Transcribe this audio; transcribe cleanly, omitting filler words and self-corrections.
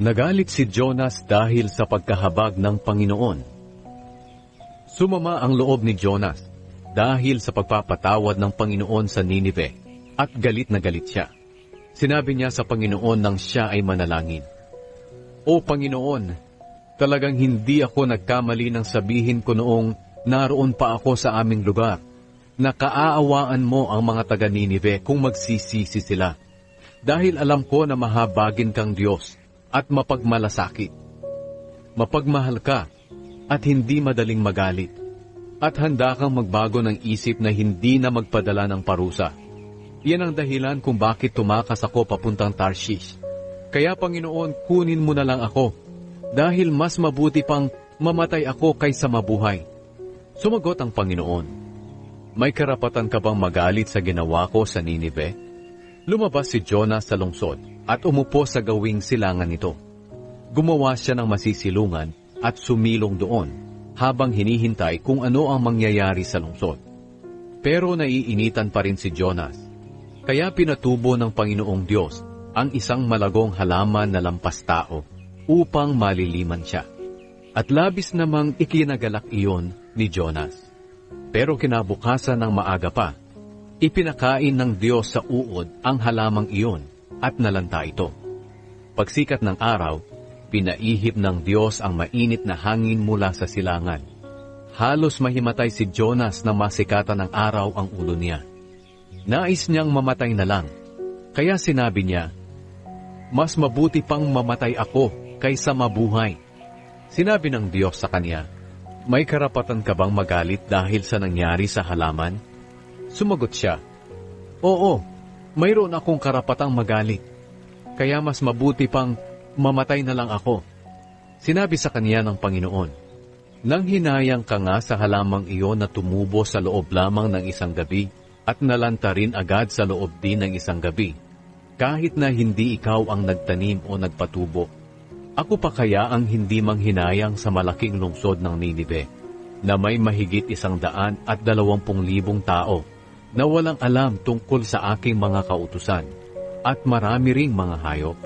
Nagalit si Jonas dahil sa pagkahabag ng Panginoon. Sumama ang loob ni Jonas dahil sa pagpapatawad ng Panginoon sa Ninive at galit na galit siya. Sinabi niya sa Panginoon nang siya ay manalangin, "O Panginoon, talagang hindi ako nagkamali nang sabihin ko noong naroon pa ako sa aming lugar, na kaaawaan mo ang mga taga Ninive kung magsisisi sila. Dahil alam ko na mahabagin kang Diyos at mapagmalasakit. Mapagmahal ka at hindi madaling magalit. At handa kang magbago ng isip na hindi na magpadala ng parusa. Yan ang dahilan kung bakit tumakas ako papuntang Tarshish. Kaya Panginoon, kunin mo na lang ako, dahil mas mabuti pang mamatay ako kaysa mabuhay." Sumagot ang Panginoon, "May karapatan ka bang magalit sa ginawa ko sa Ninive?" Lumabas si Jonas sa lungsod at umupo sa gawing silangan nito. Gumawa siya ng masisilungan at sumilong doon habang hinihintay kung ano ang mangyayari sa lungsod. Pero naiinitan pa rin si Jonas. Kaya pinatubo ng Panginoong Diyos ang isang malagong halaman na lampas tao upang maliliman siya. At labis namang ikinagalak iyon ni Jonas. Pero kinabukasan ng maaga pa, ipinakain ng Diyos sa uod ang halamang iyon at nalanta ito. Pagsikat ng araw, pinaihip ng Diyos ang mainit na hangin mula sa silangan. Halos mahimatay si Jonas na masikatan ng araw ang ulo niya. Nais niyang mamatay na lang, kaya sinabi niya, "Mas mabuti pang mamatay ako kaysa mabuhay." Sinabi ng Diyos sa kanya, "May karapatan ka bang magalit dahil sa nangyari sa halaman?" Sumagot siya, "Oo, mayroon akong karapatang magalit, kaya mas mabuti pang mamatay na lang ako." Sinabi sa kanya ng Panginoon, "Nang hinayang ka nga sa halamang iyon na tumubo sa loob lamang ng isang gabi at nalanta rin agad sa loob din ng isang gabi, kahit na hindi ikaw ang nagtanim o nagpatubo, ako pa kaya ang hindi manghinayang sa malaking lungsod ng Ninive, na may mahigit 120,000 tao, na walang alam tungkol sa aking mga kautusan, at marami ring mga hayop?"